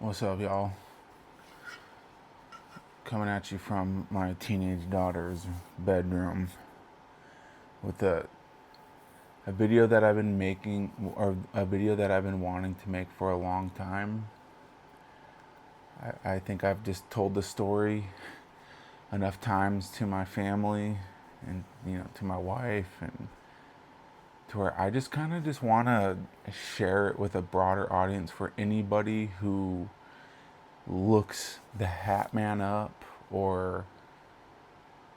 What's up, y'all? Coming at you from my teenage daughter's bedroom with a video that I've been making, or a video that I've been wanting to make for a long time. I think I've just told the story enough times to my family and, to my wife, and to where I just kind of just want to share it with a broader audience for anybody who looks the Hat Man up, or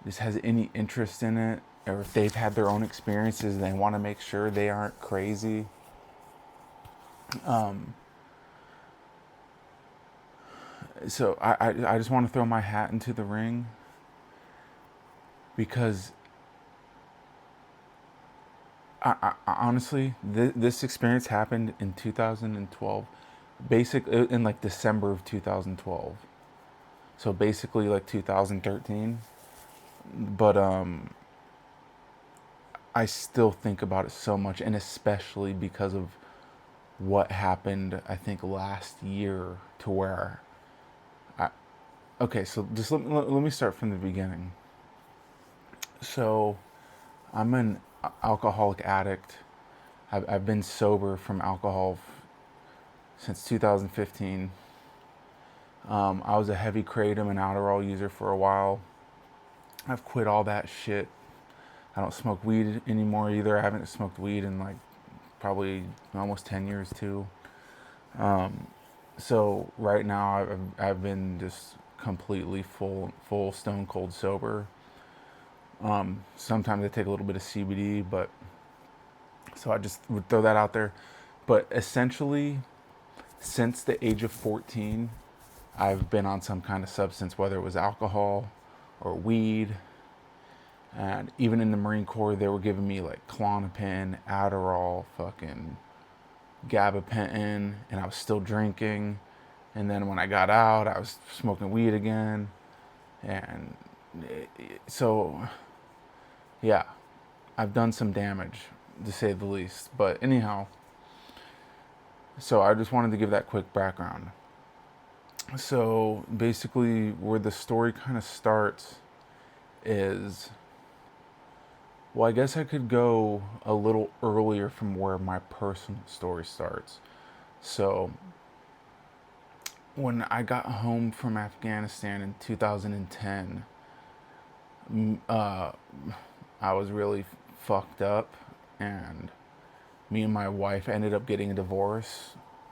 just has any interest in it, or if they've had their own experiences and they want to make sure they aren't crazy. So I just want to throw my hat into the ring, because honestly, this experience happened in 2012, basically in like December of 2012. So basically like 2013. But I still think about it so much, and especially because of what happened, I think, last year, to where I, okay, so just let me start from the beginning. So I'm an alcoholic addict. I've been sober from alcohol since 2015. I was a heavy kratom and Adderall user for a while. I've quit all that shit. I don't smoke weed anymore either. I haven't smoked weed in like probably almost 10 years too. So right now I've been just completely full stone cold sober. Sometimes I take a little bit of CBD, but so I just would throw that out there. But essentially, since the age of 14, I've been on some kind of substance, whether it was alcohol or weed. And even in the Marine Corps, they were giving me like Klonopin, Adderall, fucking gabapentin, and I was still drinking. And then when I got out, I was smoking weed again. And so, yeah, I've done some damage, to say the least. But anyhow, so I just wanted to give that quick background. So basically, where the story kind of starts is, well, I guess I could go a little earlier from where my personal story starts. So when I got home from Afghanistan in 2010, uh, I was really fucked up, and me and my wife ended up getting a divorce,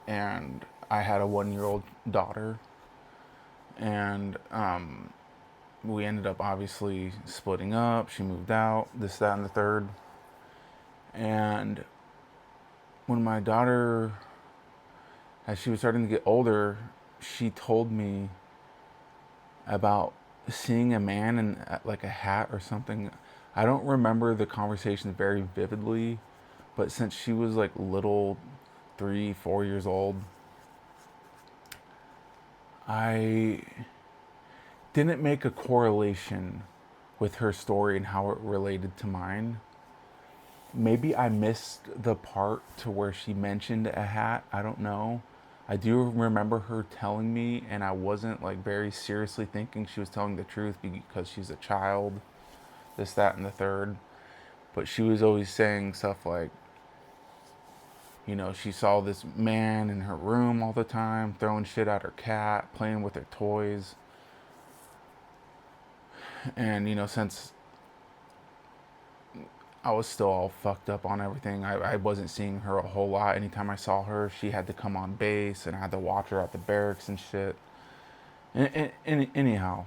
and I had a 1 year old daughter, and we ended up obviously splitting up. She moved out, this, that, and the third. And when my daughter, as she was starting to get older, she told me about seeing a man in like a hat or something. I don't remember the conversation very vividly, but since she was like little, 3, 4 years old, I didn't make a correlation with her story and how it related to mine. Maybe I missed the part to where she mentioned a hat. I don't know. I do remember her telling me, and I wasn't like very seriously thinking she was telling the truth because she's a child, this, that, and the third. But she was always saying stuff like, she saw this man in her room all the time, throwing shit at her cat, playing with her toys. And, since I was still all fucked up on everything, I wasn't seeing her a whole lot. Anytime I saw her, she had to come on base, and I had to watch her at the barracks and shit. And anyhow,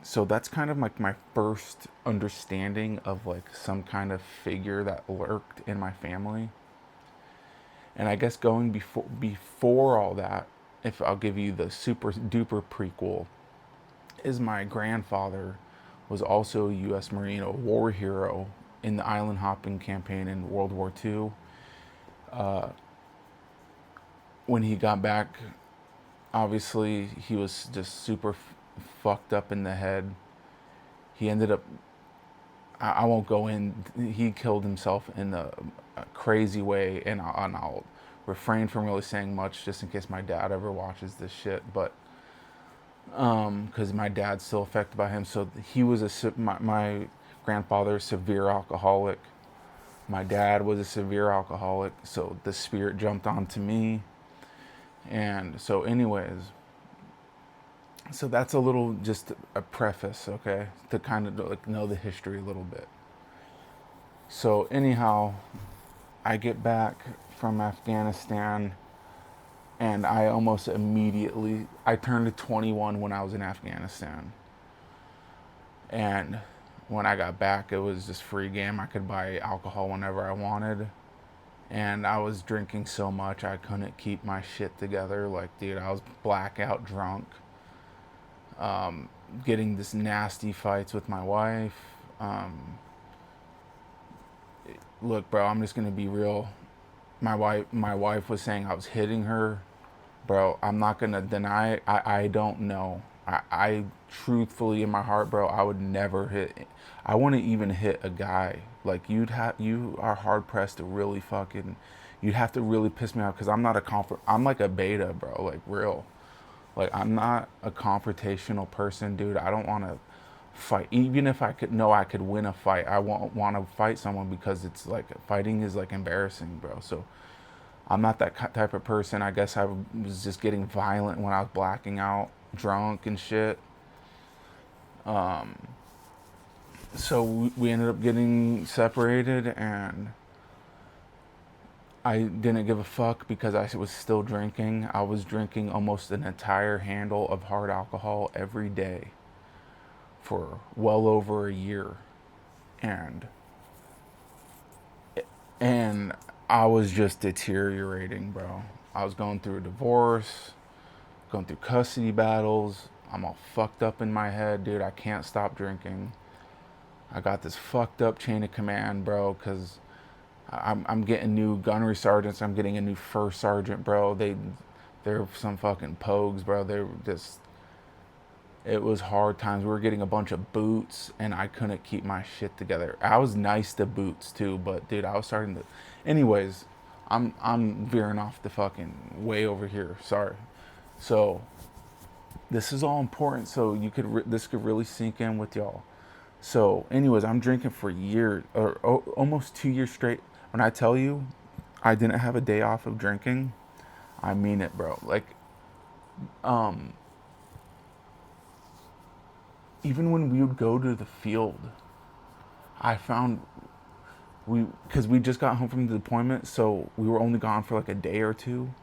so that's kind of like my first understanding of like some kind of figure that lurked in my family. And I guess going before all that, if I'll give you the super duper prequel, is my grandfather was also a U.S. Marine, a war hero in the island hopping campaign in World War II. When he got back, obviously he was just super fucked up in the head. He ended up, I won't go in, he killed himself in a crazy way, and I'll refrain from really saying much just in case my dad ever watches this shit. But because my dad's still affected by him. So he was my grandfather, severe alcoholic. My dad was a severe alcoholic. So the spirit jumped onto me. And so, anyways, so that's a little, just a preface, okay, to kind of like know the history a little bit. So anyhow, I get back from Afghanistan, and I almost immediately, I turned 21 when I was in Afghanistan. And when I got back, it was just free game. I could buy alcohol whenever I wanted. And I was drinking so much, I couldn't keep my shit together. Like, dude, I was blackout drunk. Getting this nasty fights with my wife. Look, bro, I'm just gonna be real. My wife was saying I was hitting her. Bro, I'm not gonna deny it. I don't know. I truthfully, in my heart, bro, I would never hit. I wouldn't even hit a guy. Like, you are hard pressed to really fucking. You'd have to really piss me off, because I'm not I'm like a beta, bro. Like, real. Like, I'm not a confrontational person, dude. I don't want to fight. Even if I could know I could win a fight, I won't want to fight someone, because it's like, fighting is like embarrassing, bro. So I'm not that type of person. I guess I was just getting violent when I was blacking out, drunk and shit. So we ended up getting separated, and I didn't give a fuck because I was still drinking. I was drinking almost an entire handle of hard alcohol every day for well over a year. And and I was just deteriorating, bro. I was going through a divorce, going through custody battles. I'm all fucked up in my head, dude. I can't stop drinking. I got this fucked up chain of command, bro, because I'm getting new gunnery sergeants. I'm getting a new first sergeant, bro. They're some fucking pogues, bro. They're just, it was hard times. We were getting a bunch of boots, and I couldn't keep my shit together. I was nice to boots too, but dude, I was starting to. Anyways, I'm veering off the fucking way over here. Sorry. So this is all important, so this could really sink in with y'all. So, anyways, I'm drinking for years, or almost 2 years straight. When I tell you I didn't have a day off of drinking, I mean it, bro. Like, even when we would go to the field, I found because we just got home from the deployment, so we were only gone for like a day or two.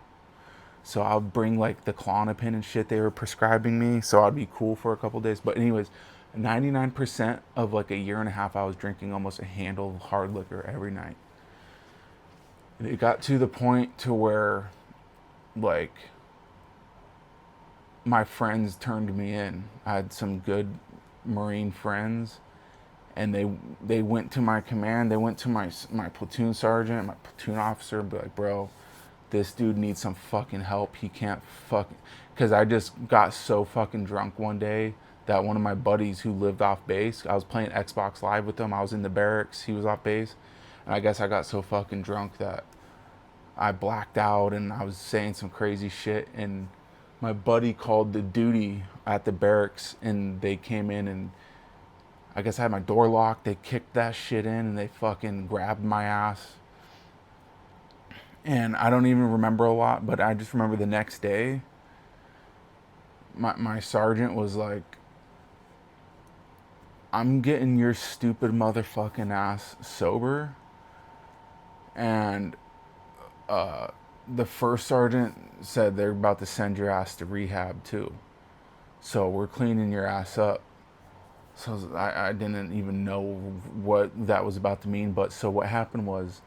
So I'll bring like the Klonopin and shit they were prescribing me, so I'd be cool for a couple days. But anyways, 99% of like a year and a half, I was drinking almost a handle of hard liquor every night. And it got to the point to where, like, my friends turned me in. I had some good Marine friends, and they went to my command. They went to my platoon sergeant, my platoon officer, and be like, bro, this dude needs some fucking help. He can't fucking, because I just got so fucking drunk one day that one of my buddies who lived off base, I was playing Xbox Live with him. I was in the barracks. He was off base. And I guess I got so fucking drunk that I blacked out, and I was saying some crazy shit. And my buddy called the duty at the barracks, and they came in, and I guess I had my door locked. They kicked that shit in, and they fucking grabbed my ass. And I don't even remember a lot, but I just remember the next day, my sergeant was like, I'm getting your stupid motherfucking ass sober. And the first sergeant said they're about to send your ass to rehab too. So we're cleaning your ass up. So I didn't even know what that was about to mean. But so what happened was,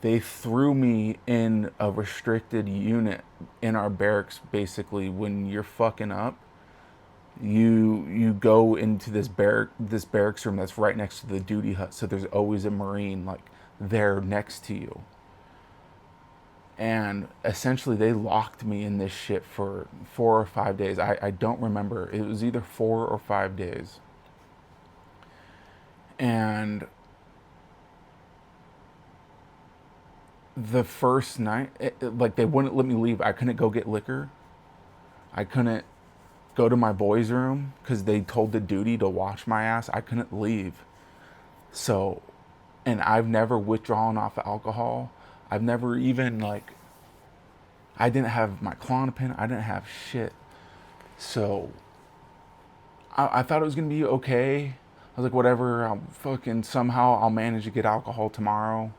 they threw me in a restricted unit in our barracks. Basically, when you're fucking up, you go into this barracks room that's right next to the duty hut. So there's always a Marine like there next to you. And essentially, they locked me in this shit for 4 or 5 days. I don't remember. It was either 4 or 5 days. And The first night, like they wouldn't let me leave. I couldn't go get liquor. I couldn't go to my boys' room because they told the duty to watch my ass. I couldn't leave. So, and I've never withdrawn off of alcohol. I've never even like, I didn't have my Klonopin. I didn't have shit. So, I thought it was gonna be okay. I was like, whatever. I'll fucking somehow I'll manage to get alcohol tomorrow.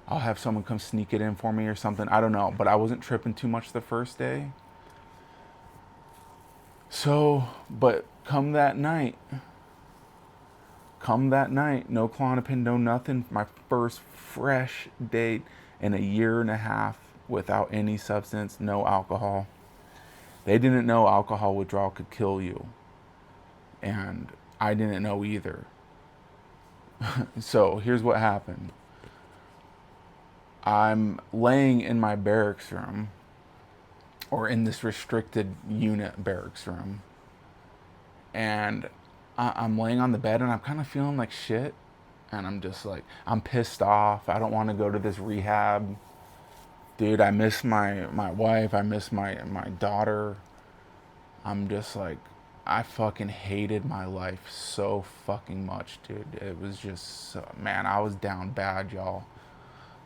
I'll have someone come sneak it in for me or something. I don't know. But I wasn't tripping too much the first day. So, but come that night, no Klonopin, no nothing. My first fresh date in a year and a half without any substance, no alcohol. They didn't know alcohol withdrawal could kill you. And I didn't know either. So here's what happened. I'm laying in my barracks room, or in this restricted unit barracks room, and I'm laying on the bed and I'm kind of feeling like shit. And I'm just like, I'm pissed off. I don't want to go to this rehab. Dude, I miss my wife. I miss my daughter. I'm just like, I fucking hated my life so fucking much, dude. It was just, man, I was down bad, y'all.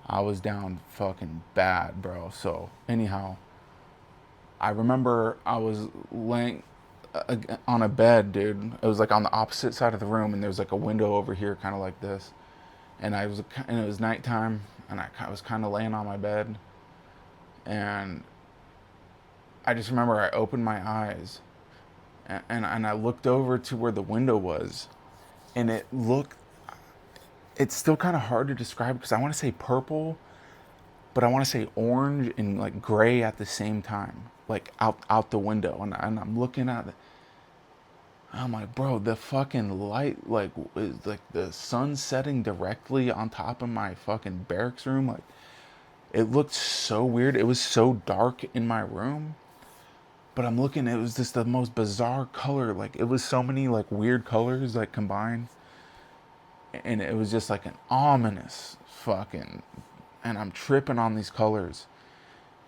I was down fucking bad, bro. So, anyhow, I remember I was laying on a bed, dude. It was like on the opposite side of the room, and there was like a window over here, kind of like this. And it was nighttime, and I was kind of laying on my bed, and I just remember I opened my eyes, and I looked over to where the window was, and it's still kind of hard to describe because I want to say purple, but I want to say orange and like gray at the same time, like out the window, and I'm looking at it. I'm like, bro, the fucking light, like, is like the sun setting directly on top of my fucking barracks room. Like, it looked so weird. It was so dark in my room. But I'm looking, it was just the most bizarre color. Like, it was so many, like, weird colors, like, combined. And it was just like an ominous fucking. And I'm tripping on these colors.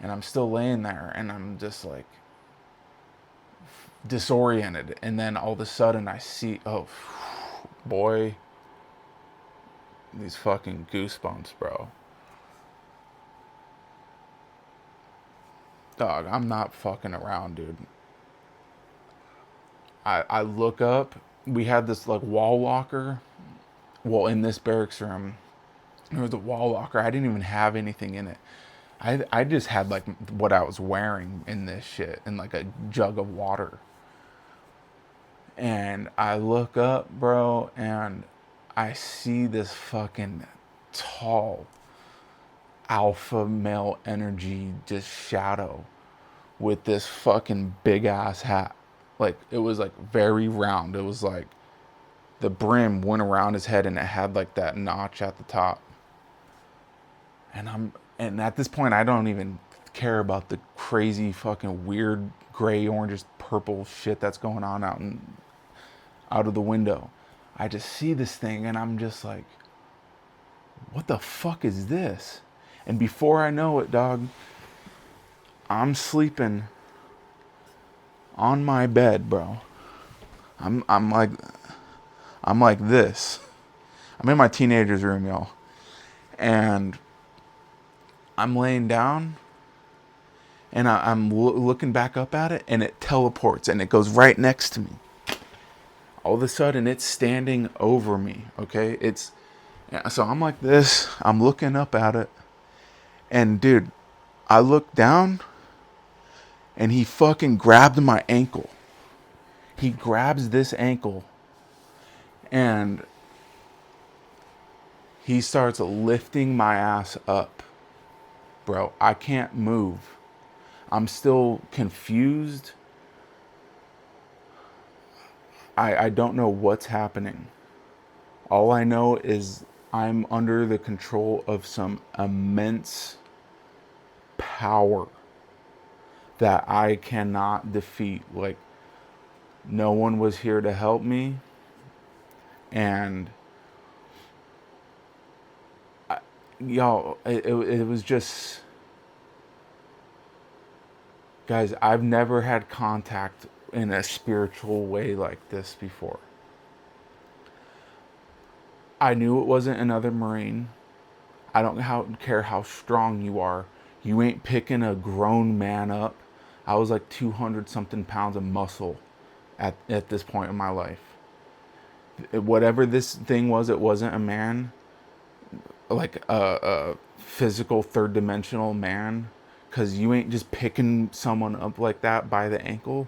And I'm still laying there. And I'm just like disoriented. And then all of a sudden I see, oh, boy, these fucking goosebumps, bro. Dog, I'm not fucking around, dude. I look up. We had this like wall locker. Well, in this barracks room, there was a wall locker. I didn't even have anything in it. I just had like what I was wearing in this shit and like a jug of water. And I look up, bro, and I see this fucking tall alpha male energy just shadow with this fucking big ass hat. Like it was like very round. It was like the brim went around his head and it had like that notch at the top. And at this point I don't even care about the crazy fucking weird gray, orange, purple shit that's going on out of the window. I just see this thing and I'm just like, what the fuck is this? And before I know it, dog, I'm sleeping on my bed, bro. I'm I'm like I'm like this. I'm in my teenager's room, y'all. And I'm laying down and I'm looking back up at it and it teleports and it goes right next to me. All of a sudden it's standing over me, okay? So I'm like this, I'm looking up at it. And dude, I look down and he fucking grabbed my ankle. He grabs this ankle and he starts lifting my ass up. Bro, I can't move. I'm still confused. I don't know what's happening. All I know is I'm under the control of some immense power that I cannot defeat. Like, no one was here to help me. And y'all, it was just, guys, I've never had contact in a spiritual way like this before. I knew it wasn't another Marine. I don't care how strong you are. You ain't picking a grown man up. I was like 200 something pounds of muscle at this point in my life. Whatever this thing was, it wasn't a man, like a physical third dimensional man, because you ain't just picking someone up like that by the ankle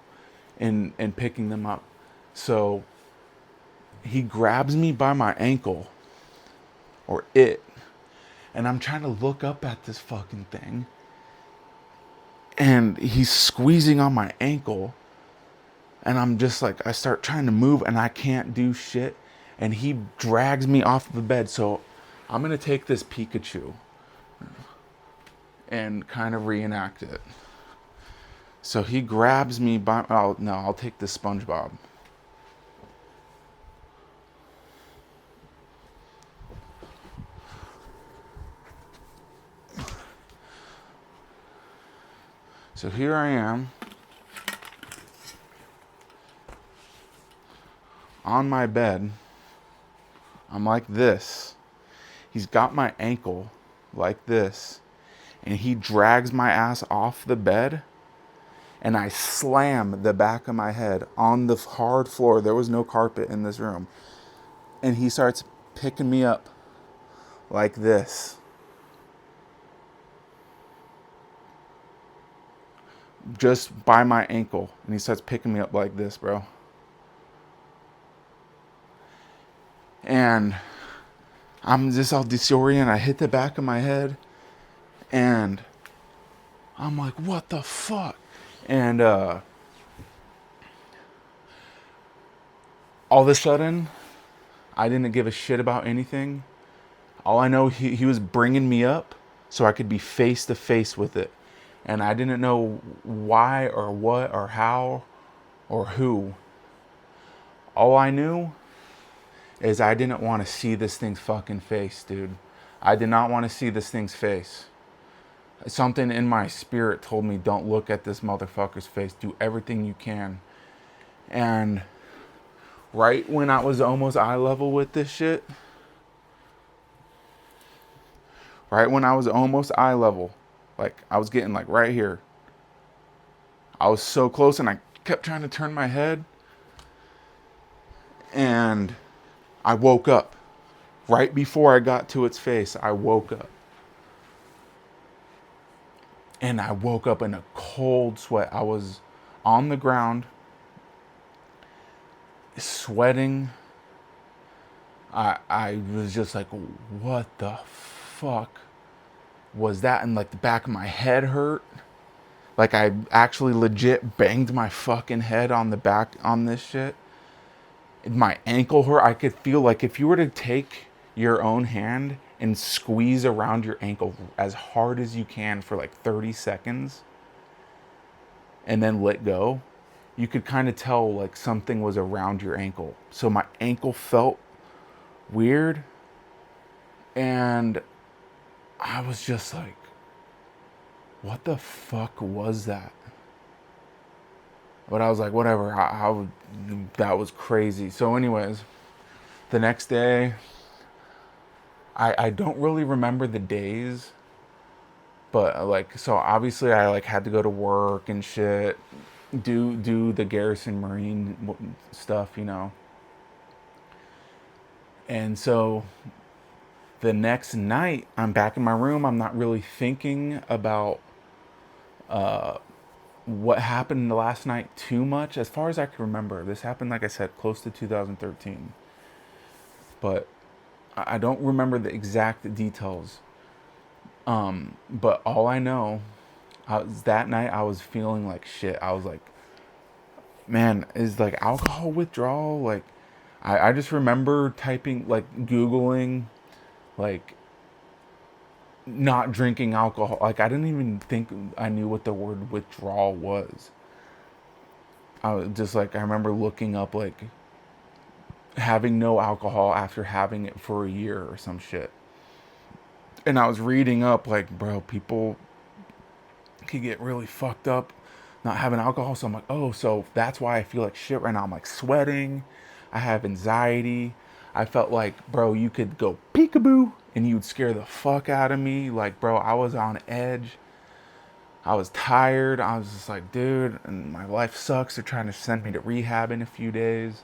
and picking them up. So he grabs me by my ankle, or it, and I'm trying to look up at this fucking thing, and he's squeezing on my ankle, and I'm just like, I start trying to move and I can't do shit, and he drags me off the bed. So I'm gonna take this Pikachu and kind of reenact it. So he grabs me by, oh no, I'll take this SpongeBob. So here I am on my bed. I'm like this. He's got my ankle like this, and he drags my ass off the bed, and I slam the back of my head on the hard floor. There was no carpet in this room. And he starts picking me up like this. Just by my ankle. And he starts picking me up like this, bro. And I'm just all disoriented. I hit the back of my head. And I'm like, what the fuck? And all of a sudden, I didn't give a shit about anything. All I know, he was bringing me up so I could be face to face with it. And I didn't know why or what or how or who. All I knew is I didn't want to see this thing's fucking face, dude. I did not want to see this thing's face. Something in my spirit told me, don't look at this motherfucker's face. Do everything you can. And right when I was almost eye level with this shit, right when I was almost eye level, like I was getting like right here, I was so close, and I kept trying to turn my head, and I woke up. Right before I got to its face, I woke up. And I woke up in a cold sweat. I was on the ground, sweating. I was just like, what the fuck was that? And like the back of my head hurt. Like I actually legit banged my fucking head on the back on this shit. My ankle hurt. I could feel like if you were to take your own hand and squeeze around your ankle as hard as you can for like 30 seconds and then let go, you could kind of tell like something was around your ankle. So my ankle felt weird, and I was just like, what the fuck was that? But I was like, whatever, that was crazy. So anyways, the next day, I don't really remember the days, but like, so obviously I like had to go to work and shit, do the Garrison Marine stuff, you know. And so the next night, I'm back in my room. I'm not really thinking about what happened the last night too much. As far as I can remember, this happened, like I said, close to 2013. But I don't remember the exact details. But all I know, that night I was feeling like shit. I was like, man, is like alcohol withdrawal? Like, I just remember typing, like Googling, like not drinking alcohol. Like I didn't even think I knew what the word withdrawal was. I was just like, I remember looking up like having no alcohol after having it for a year or some shit. And I was reading up, like, bro, people could get really fucked up not having alcohol. So I'm like, oh, so that's why I feel like shit right now. I'm like sweating. I have anxiety. I felt like, bro, you could go peekaboo and you'd scare the fuck out of me. Like, bro, I was on edge. I was tired. I was just like, dude, and my life sucks. They're trying to send me to rehab in a few days.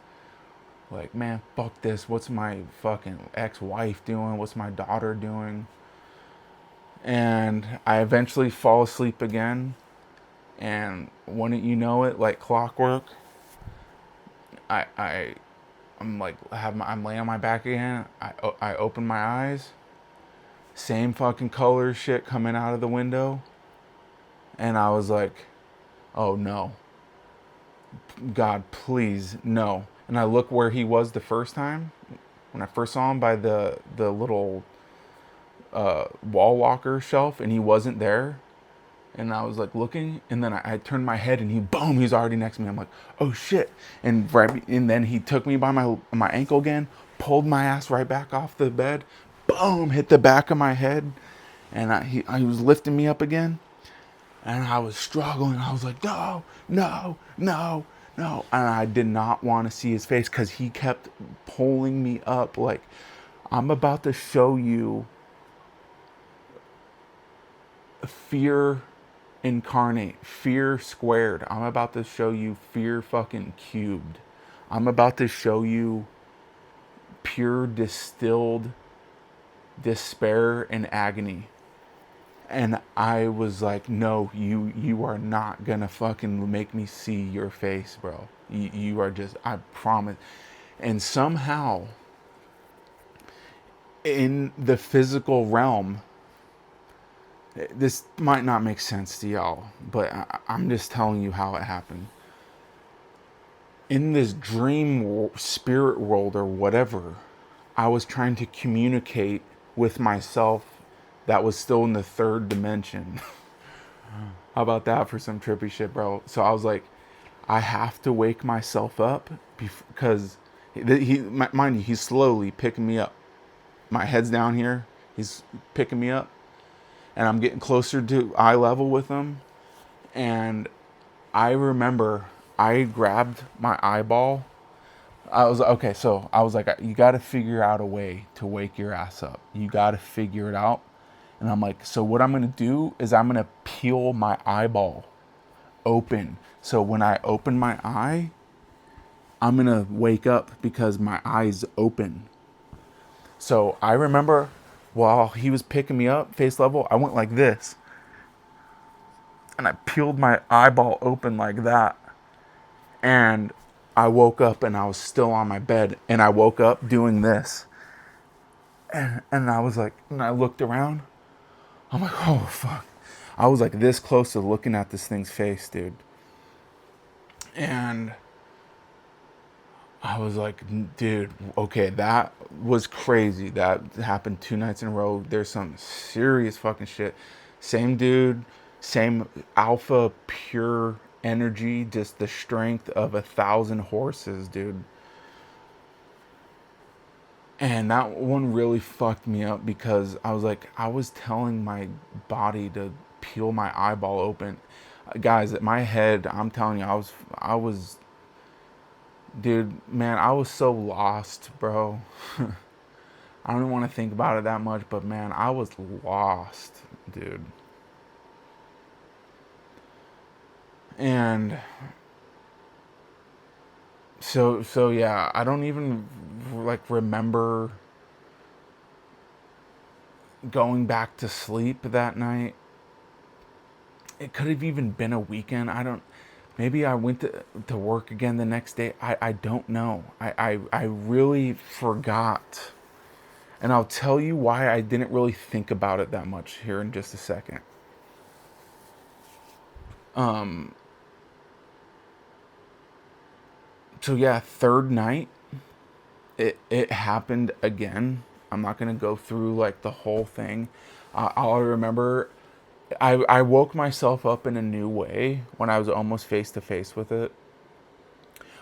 Like, man, fuck this. What's my fucking ex-wife doing? What's my daughter doing? And I eventually fall asleep again. And wouldn't you know it, like clockwork, I I'm like I'm laying on my back again. I open my eyes, same fucking color shit coming out of the window, and I was like, oh no, God, please no. And I look where he was the first time when I first saw him by the little wall walker shelf, and he wasn't there. And I was like looking, and then I turned my head, and boom, he's already next to me. I'm like, oh shit! And then he took me by my ankle again, pulled my ass right back off the bed, boom, hit the back of my head, and he was lifting me up again, and I was struggling. I was like, no, no, no, no, and I did not want to see his face because he kept pulling me up, like, I'm about to show you fear incarnate, fear squared. I'm about to show you fear fucking cubed. I'm about to show you pure distilled despair and agony. And I was like, no, you are not gonna fucking make me see your face, bro. You are just, I promise. And somehow in the physical realm, this might not make sense to y'all, but I'm just telling you how it happened. In this dream spirit world or whatever, I was trying to communicate with myself that was still in the third dimension. How about that for some trippy shit, bro? So I was like, I have to wake myself up because mind you, he's slowly picking me up. My head's down here. He's picking me up, and I'm getting closer to eye level with him. And I remember I grabbed my eyeball. I was okay, so I was like, you got to figure out a way to wake your ass up. You got to figure it out. And I'm like, so what I'm going to do is I'm going to peel my eyeball open. So when I open my eye, I'm going to wake up because my eye's open. So I remember while he was picking me up face level, I went like this. And I peeled my eyeball open like that. And I woke up and I was still on my bed. And I woke up doing this. And I was like, and I looked around. I'm like, oh, fuck. I was like this close to looking at this thing's face, dude. And I was like, dude, okay, that was crazy. That happened 2 nights in a row. There's some serious fucking shit. Same dude, same alpha, pure energy, just the strength of 1,000 horses, dude. And that one really fucked me up because I was like, I was telling my body to peel my eyeball open. Guys, at my head, I'm telling you, dude, man, I was so lost, bro. I don't want to think about it that much, but man, I was lost, dude. And so yeah, I don't even like remember going back to sleep that night. It could have even been a weekend. I don't, maybe I went to work again the next day. I don't know. I really forgot. And I'll tell you why I didn't really think about it that much here in just a second. So yeah, third night, it happened again. I'm not gonna go through like the whole thing. I'll remember I woke myself up in a new way when I was almost face to face with it.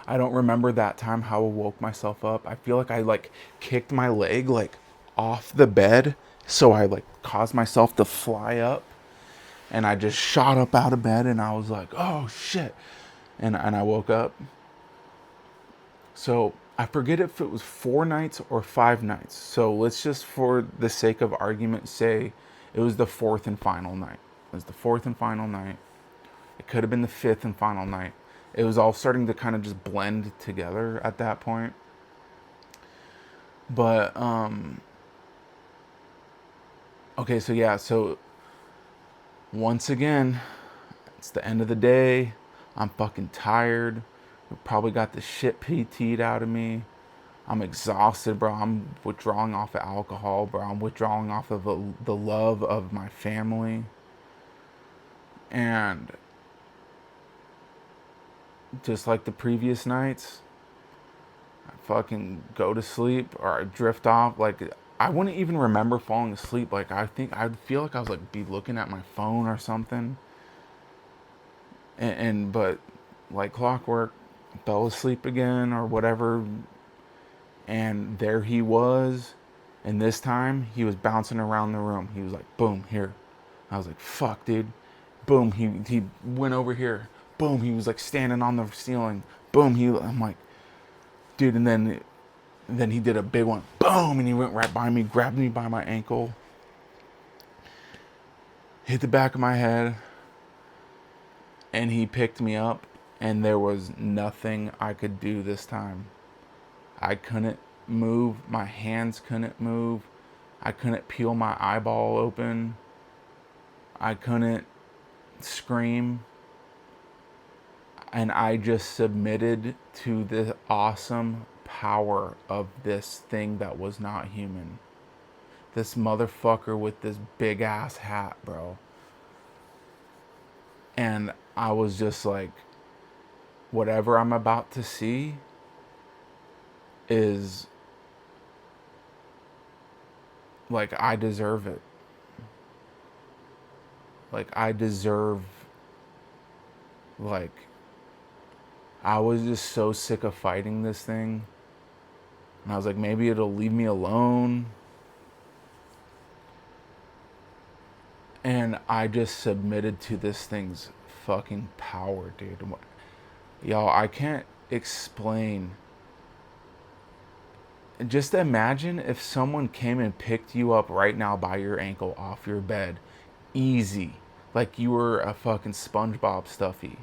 I don't remember that time how I woke myself up. I feel like I like kicked my leg like off the bed So I like caused myself to fly up, and I just shot up out of bed, and I was like, oh shit. And I woke up. So I forget if it was 4 nights or 5 nights. So let's just, for the sake of argument, say it was the fourth and final night. It was the fourth and final night. It could have been the fifth and final night. It was all starting to kind of just blend together at that point. But okay, so yeah, so once again, it's the end of the day. I'm fucking tired. Probably got the shit PT'd out of me. I'm exhausted, bro. I'm withdrawing off of alcohol, bro. I'm withdrawing off of the love of my family. And just like the previous nights, I fucking go to sleep or I drift off. Like, I wouldn't even remember falling asleep. Like, I'd feel like I was like be looking at my phone or something. But like clockwork, fell asleep again or whatever. And there he was. And this time he was bouncing around the room. He was like, boom, here. I was like, fuck, dude. Boom, he went over here. Boom, he was like standing on the ceiling. Boom, I'm like, dude, and then he did a big one. Boom, and he went right by me, grabbed me by my ankle, hit the back of my head, and he picked me up, and there was nothing I could do this time. I couldn't move, my hands couldn't move, I couldn't peel my eyeball open, I couldn't scream, and I just submitted to the awesome power of this thing that was not human. This motherfucker with this big ass hat, bro. And I was just like, whatever I'm about to see is like, I deserve it. Like, I deserve, like, I was just so sick of fighting this thing. And I was like, maybe it'll leave me alone. And I just submitted to this thing's fucking power, dude. Y'all, I can't explain. Just imagine if someone came and picked you up right now by your ankle off your bed. Easy. Like you were a fucking SpongeBob Stuffy.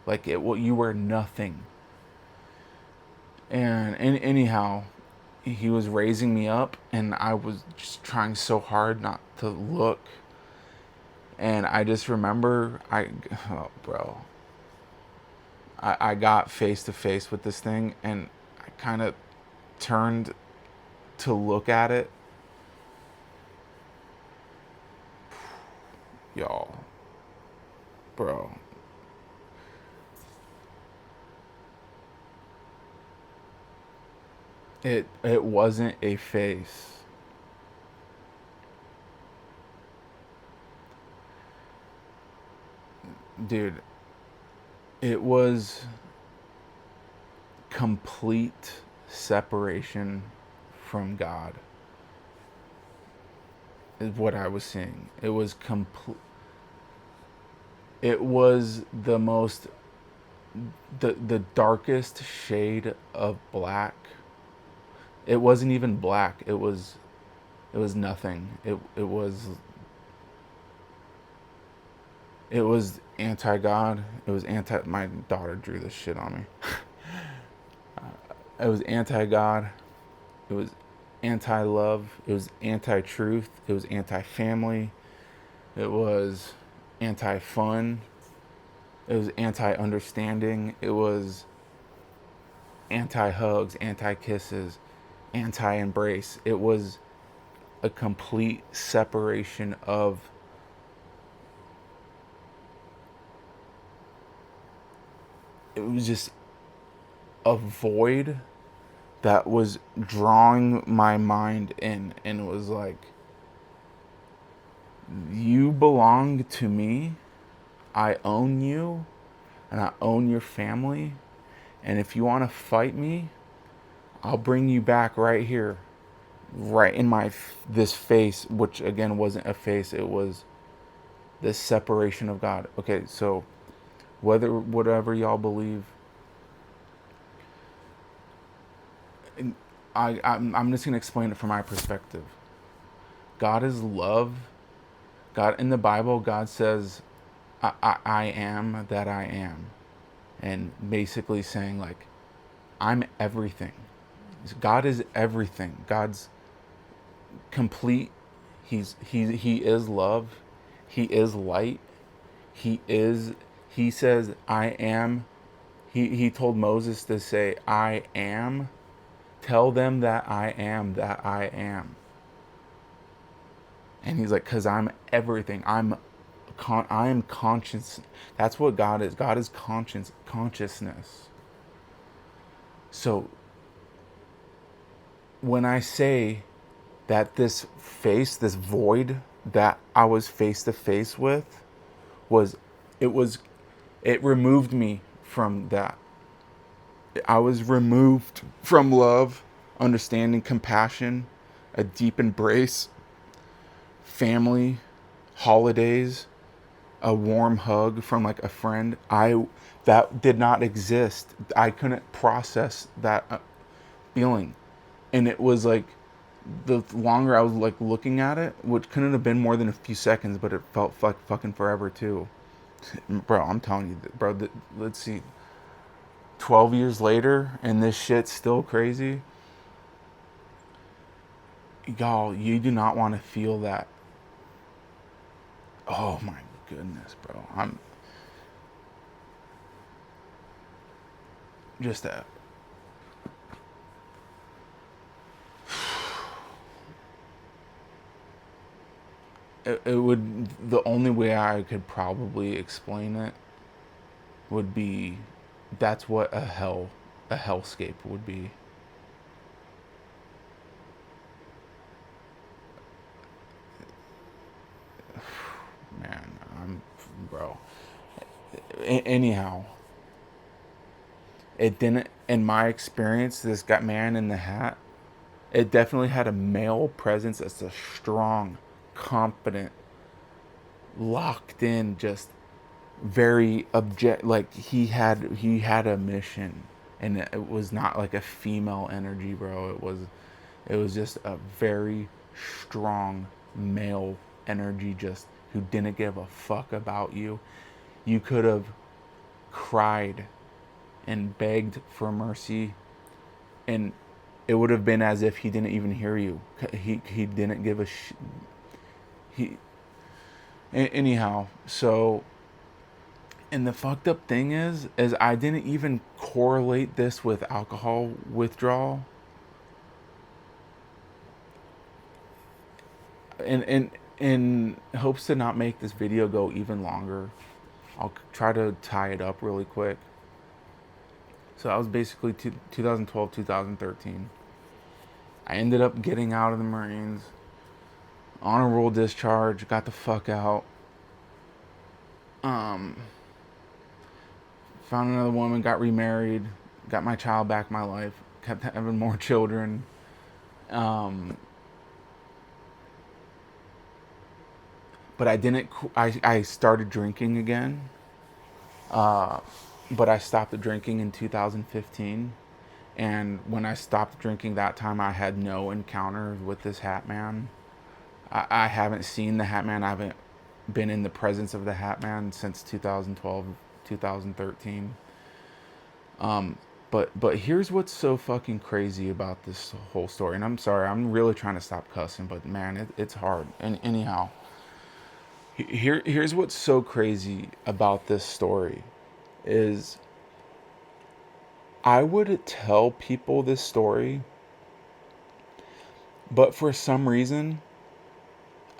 Like you were nothing. And anyhow, he was raising me up, and I was just trying so hard not to look. And I just remember, bro, I got face to face with this thing, and I kind of turned to look at it. Y'all, bro. It wasn't a face. Dude, it was complete separation from God. Is what I was seeing. It was complete. It was the darkest shade of black. It wasn't even black. It was nothing. It was anti-God. It was anti. My daughter drew this shit on me. It was anti-God. It was anti-love. It was anti-truth. It was anti-family. It was anti-fun. It was anti-understanding. It was anti-hugs, anti-kisses, anti-embrace. It was a complete separation of it was just a void that was drawing my mind in, and it was like, you belong to me. I own you, and I own your family, and if you want to fight me, I'll bring you back right here. right in my this face, which again wasn't a face, it was this separation of God. Okay, so whatever y'all believe, I'm just gonna explain it from my perspective. God is love. God in the Bible, God says, I am that I am," and basically saying like, I'm everything. God is everything. God's complete. He is love. He is light. He is. He says, I am. He told Moses to say, I am. Tell them that I am that I am. And he's like, cause I'm everything. I am conscious. That's what God is. God is consciousness. So when I say that this face, this void that I was face to face with, was, it was, it removed me from that. I was removed from love, understanding, compassion, a deep embrace, family, holidays, a warm hug from like a friend. That did not exist. I couldn't process that feeling. And it was like, the longer I was like looking at it, which couldn't have been more than a few seconds, but it felt fucking forever too. Bro, I'm telling you, bro, let's see, 12 years later and this shit's still crazy. Y'all, you do not want to feel that. Oh my goodness, bro. I'm just that. It would, the only way I could probably explain it would be, that's what a hellscape would be. Man, bro. Anyhow, it didn't, in my experience, this got man in the hat, it definitely had a male presence as a strong, confident, locked in, just very object, like he had a mission, and it was not like a female energy, bro. It was just a very strong male energy, just who didn't give a fuck about you. You could have cried and begged for mercy, and it would have been as if he didn't even hear you. He didn't give a he. Anyhow, so, and the fucked up thing is I didn't even correlate this with alcohol withdrawal. And in hopes to not make this video go even longer, I'll try to tie it up really quick. So that was basically 2012, 2013. I ended up getting out of the Marines, honorable discharge, got the fuck out. Found another woman, got remarried, got my child back in my life, kept having more children. But I didn't. I started drinking again. But I stopped drinking in 2015. And when I stopped drinking that time, I had no encounters with this Hat Man. I haven't seen the Hat Man. I haven't been in the presence of the Hat Man since 2012, 2013. But here's what's so fucking crazy about this whole story. And I'm sorry, I'm really trying to stop cussing, but man, it's hard. And anyhow, here's what's so crazy about this story is, I would tell people this story, but for some reason,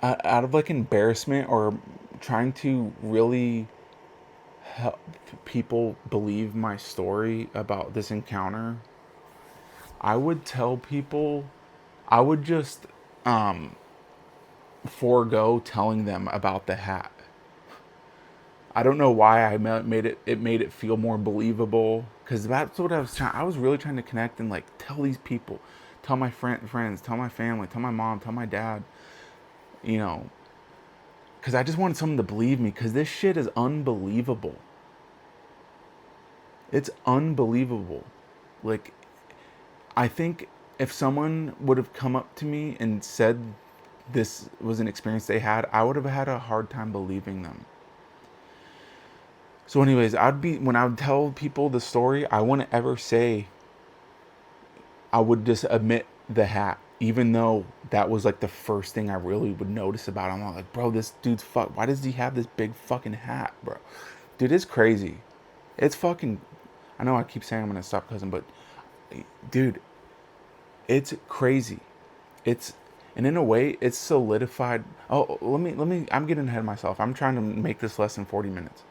out of like embarrassment or trying to really help people believe my story about this encounter, I would tell people, I would just forego telling them about the hat. I don't know why I made it feel more believable, because that's what I was really trying to connect and like tell these people, tell my friends, tell my family, tell my mom, tell my dad, you know, because I just wanted someone to believe me, because this shit is unbelievable. It's unbelievable. Like, I think if someone would have come up to me and said this was an experience they had, I would have had a hard time believing them. So anyways, when I would tell people the story, I wouldn't ever say, I would just admit the hat, even though that was like the first thing I really would notice about him. I'm like, bro, this dude's why does he have this big fucking hat, bro? Dude, it's crazy. It's fucking, I know I keep saying I'm gonna stop cussing, but dude, it's crazy. And in a way, it's solidified. Oh, I'm getting ahead of myself. I'm trying to make this less than 40 minutes.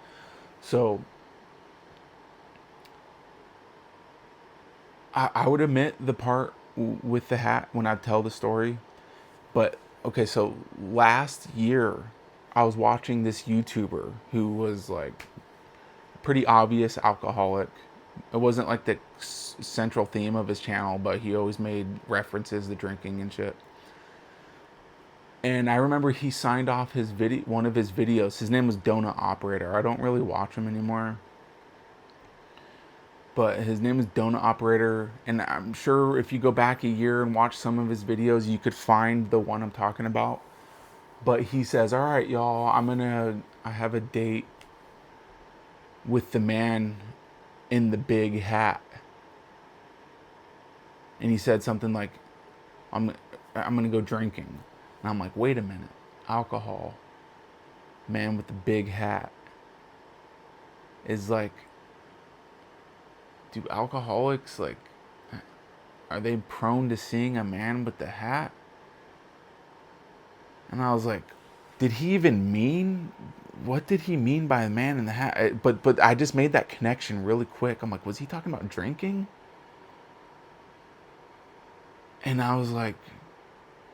So I would admit the part with the hat when I tell the story. But okay, so last year I was watching this YouTuber who was like pretty obvious alcoholic. It wasn't like the central theme of his channel, but he always made references to drinking and shit. And I remember he signed off one of his videos. His name was Donut Operator. I don't really watch him anymore, but his name is Donut Operator. And I'm sure if you go back a year and watch some of his videos, you could find the one I'm talking about. But he says, all right, y'all, I have a date with the man in the big hat. And he said something like, I'm going to go drinking. And I'm like, wait a minute, alcohol, man with the big hat, is like, do alcoholics, like, are they prone to seeing a man with the hat? And I was like, did he even mean, what did he mean by a man in the hat? But I just made that connection really quick. I'm like, was he talking about drinking? And I was like,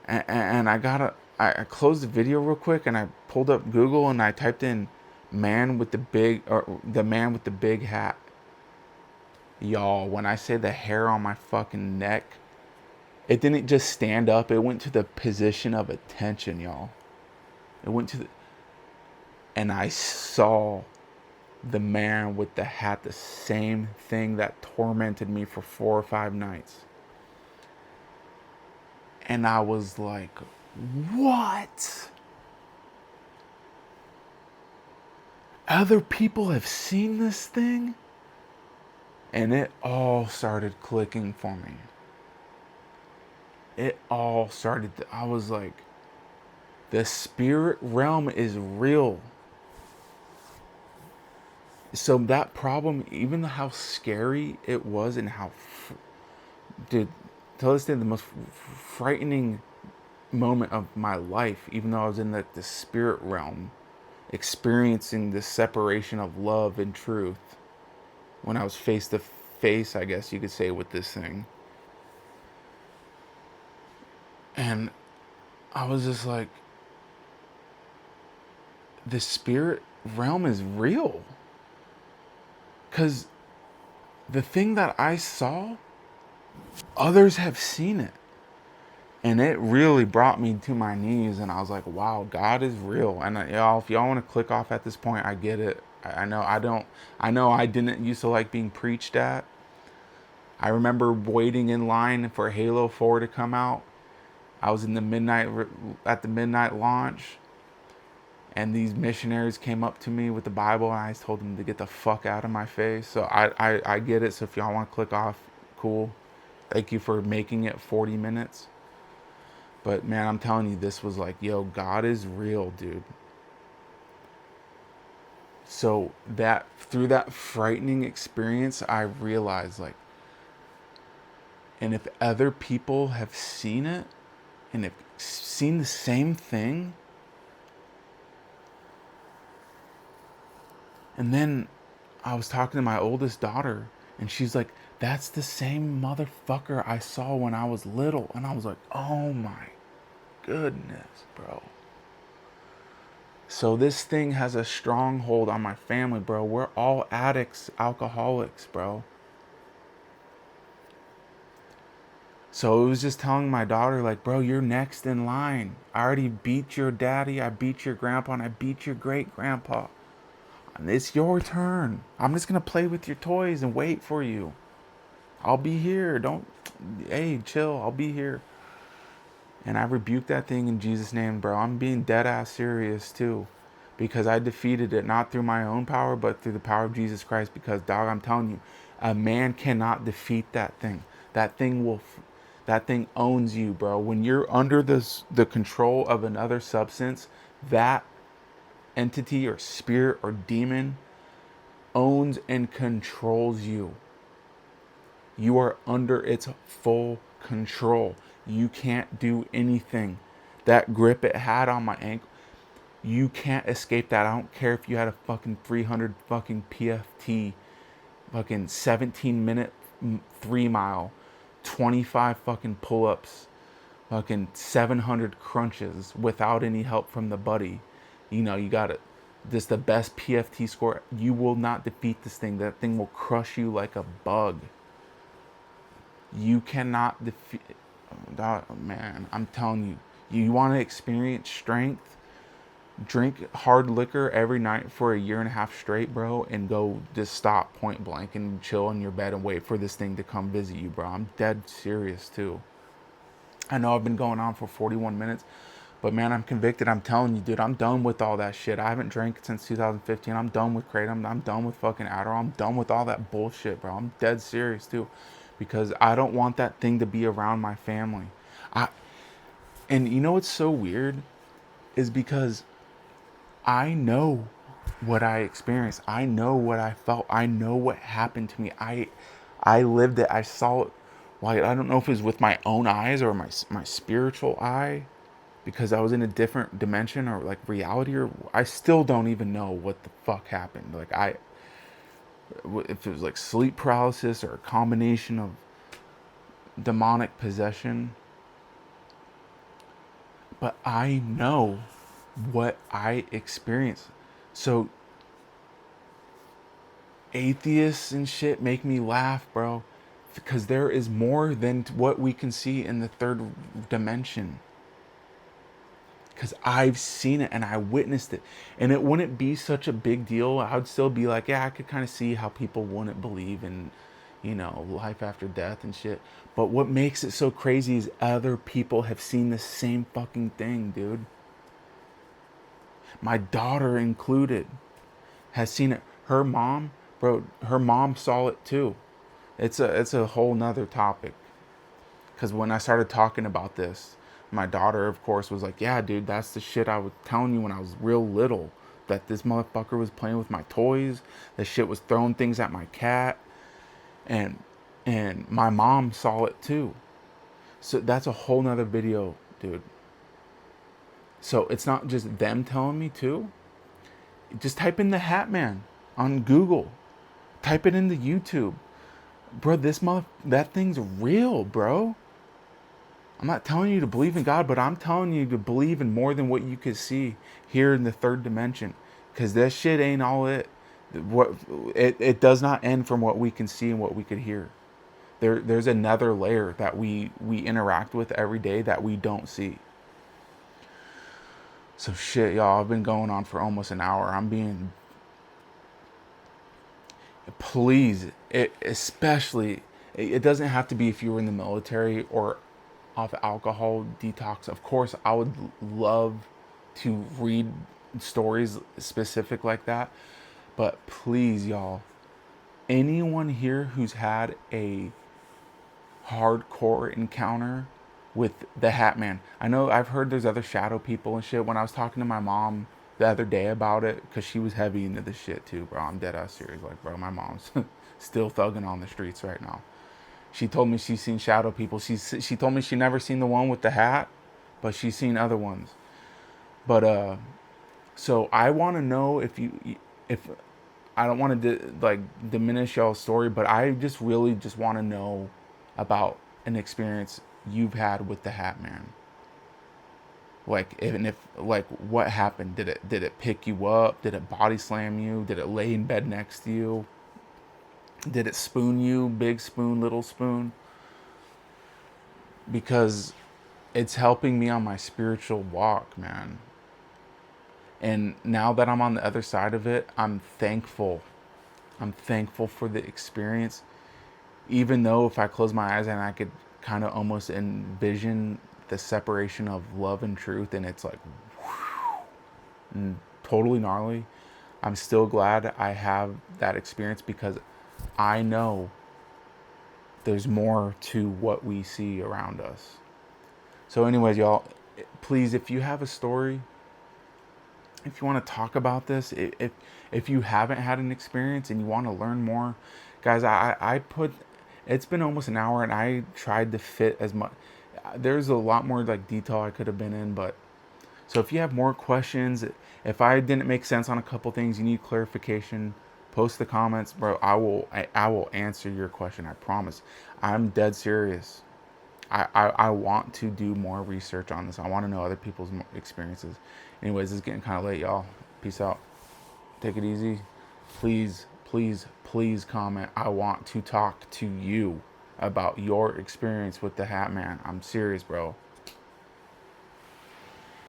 and I closed the video real quick and I pulled up Google and I typed in the man with the big hat. Y'all, when I say the hair on my fucking neck, it didn't just stand up, it went to the position of attention, y'all. And I saw the man with the hat, the same thing that tormented me for 4 or 5 nights. And I was like, what? Other people have seen this thing? And it all started clicking for me. I was like, the spirit realm is real. So that problem, even how scary it was and how, dude, till this day, the most frightening moment of my life, even though I was in the spirit realm, experiencing the separation of love and truth, when I was face to face, I guess you could say, with this thing. And I was just like, the spirit realm is real. Because the thing that I saw, others have seen it. And it really brought me to my knees. And I was like, wow, God is real. And y'all, if y'all want to click off at this point, I get it. I know I didn't used to like being preached at. I remember waiting in line for Halo 4 to come out. I was in at the midnight launch. And these missionaries came up to me with the Bible, and I told them to get the fuck out of my face. So I get it. So if y'all want to click off, cool. Thank you for making it 40 minutes. But man, I'm telling you, this was like, yo, God is real, dude. So through that frightening experience, I realized, like, and if other people have seen it and have seen the same thing, and then I was talking to my oldest daughter, and she's like, that's the same motherfucker I saw when I was little. And I was like, oh my goodness, bro. So this thing has a stronghold on my family, bro. We're all addicts, alcoholics, bro. So it was just telling my daughter, like, bro, you're next in line. I already beat your daddy, I beat your grandpa, and I beat your great grandpa. And it's your turn. I'm just gonna play with your toys and wait for you. I'll be here. Don't, hey, chill. I'll be here. And I rebuke that thing in Jesus' name, bro. I'm being dead ass serious too. Because I defeated it not through my own power, but through the power of Jesus Christ. Because, dog, I'm telling you, a man cannot defeat that thing. That thing will, that thing owns you, bro. When you're under the control of another substance, that entity or spirit or demon owns and controls you. You are under its full control. You can't do anything. That grip it had on my ankle, you can't escape that. I don't care if you had a fucking 300 fucking PFT, fucking 17-minute 3 mile, 25 fucking pull-ups, fucking 700 crunches without any help from the buddy. You know, you got it. Just the best PFT score. You will not defeat this thing. That thing will crush you like a bug. You cannot defeat. Oh, man, I'm telling you. You want to experience strength? Drink hard liquor every night for a year and a half straight, bro, and go just stop point blank and chill in your bed and wait for this thing to come visit you, bro. I'm dead serious too. I know I've been going on for 41 minutes, but man, I'm convicted. I'm telling you, dude, I'm done with all that shit. I haven't drank since 2015. I'm done with Kratom. I'm done with fucking Adderall. I'm done with all that bullshit, bro. I'm dead serious too, because I don't want that thing to be around my family. I and you know what's so weird is because I know what I experienced. I know what I felt. I know what happened to me. I lived it. I saw it. Like, I don't know if it was with my own eyes or my spiritual eye, because I was in a different dimension or like reality, or I still don't even know what the fuck happened. Like, if it was like sleep paralysis or a combination of demonic possession, but I know what I experienced. So atheists and shit make me laugh, bro, because there is more than what we can see in the third dimension. Because I've seen it and I witnessed it, and it wouldn't be such a big deal. I would still be like, yeah, I could kind of see how people wouldn't believe in, you know, life after death and shit. But what makes it so crazy is other people have seen the same fucking thing, dude. My daughter included has seen it. Her mom, bro, her mom saw it too. It's a whole nother topic. Because when I started talking about this, my daughter, of course, was like, yeah, dude, that's the shit I was telling you when I was real little. That this motherfucker was playing with my toys. That shit was throwing things at my cat. And my mom saw it too. So that's a whole nother video, dude. So it's not just them telling me too. Just type in the Hat Man on Google. Type it into YouTube. Bro, that thing's real, bro. I'm not telling you to believe in God, but I'm telling you to believe in more than what you could see here in the third dimension. Because that shit ain't all it. It does not end from what we can see and what we could hear. There's another layer that we interact with every day that we don't see. So shit, y'all, I've been going on for almost an hour. I'm being, please, especially, it doesn't have to be if you were in the military or off alcohol detox. Of course, I would love to read stories specific like that. But please, y'all, anyone here who's had a hardcore encounter with the Hat Man. I know I've heard there's other shadow people and shit. When I was talking to my mom the other day about it, because she was heavy into this shit too, bro. I'm dead ass serious. Like, bro, my mom's still thugging on the streets right now. She told me she's seen shadow people. She told me she never seen the one with the hat, but she's seen other ones. But so I want to know if I don't want to diminish y'all's story, but I just really just want to know about an experience you've had with the Hat Man. Like, even if, like, what happened? Did it pick you up? Did it body slam you? Did it lay in bed next to you? Did it spoon you? Big spoon, little spoon? because it's helping me on my spiritual walk, man. And now that I'm on the other side of it, I'm thankful. I'm thankful for the experience. Even though if I close my eyes and I could kind of almost envision the separation of love and truth, and it's like totally gnarly, I'm still glad I have that experience because I know there's more to what we see around us. So, anyways, y'all, please, if you have a story, if you want to talk about this, if you haven't had an experience and you want to learn more, guys, I put, it's been almost an hour and I tried to fit as much. There's a lot more like detail I could have been in, but so if you have more questions, if I didn't make sense on a couple things, you need clarification, post the comments, bro. I will answer your question. I promise. I'm dead serious. I want to do more research on this. I want to know other people's experiences. Anyways, it's getting kind of late, y'all. Peace out. Take it easy. Please, please, please comment. I want to talk to you about your experience with the Hat Man. I'm serious, bro.